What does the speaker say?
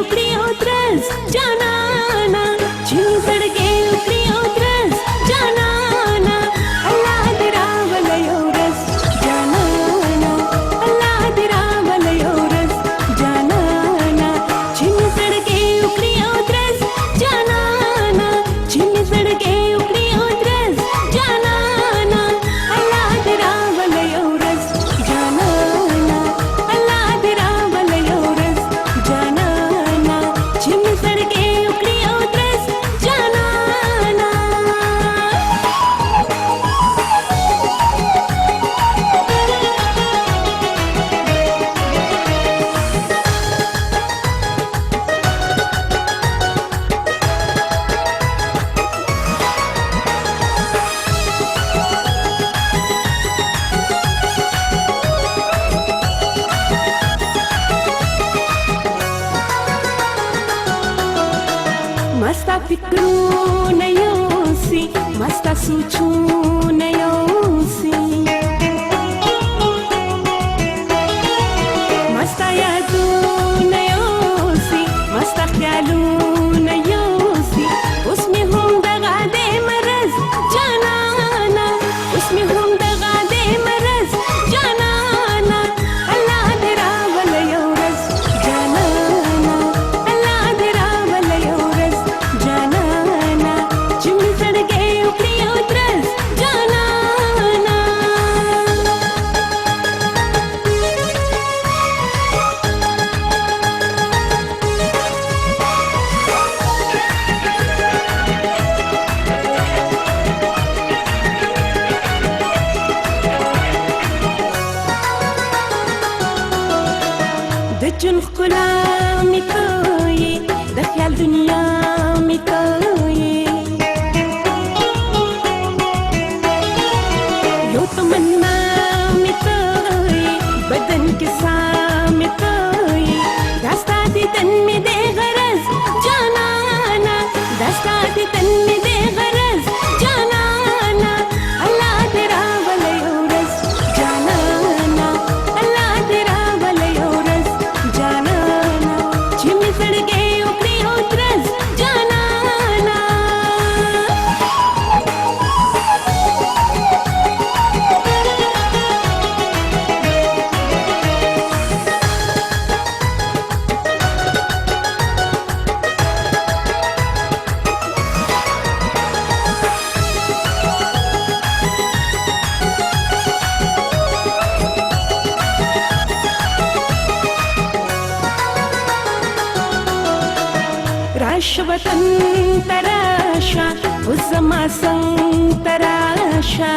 उकड़ी उतरस जानाना चीनी सड़के उकड़ी उतरस जानाना अल्लाह तेरा वलयोरस जानाना अल्लाह तेरा वलयोरस जानाना चीनी सड़के उकड़ी उतरस जानाना चीनी सड़के उकड़ी उतरस जानाना अल्लाह तेरा वलयोरस जानाना अल्लाह तेरा वलयोरस जानाना चीनी सड़के उकड़ी उतरस जानाना Masta fikru na yosi, masta suchu na yosi, masta yadu na yosi, masta khyalu na yosi, usme hum daga de maraz janana, usme hum daga de maraz janana, Allah tera walayoras janana, Allah tera walayoras janana, chimni sadke ukdi utras janana. د جون ښکلا مې ته یې د خیال دنیا مې ته یې یو تمنا مې ته یې بدن کې ساه مې ته یې دا ستا دیدن مې دی غرض جانانا دا ستا دیدن مې دی غرض جانانا الله تیرا ولیورس جانانا الله تیرا ولیورس جانانا چیمی سڑکے اکڑی اترس جانانا राशा वतन तराशा उस ज़मा संग तराशा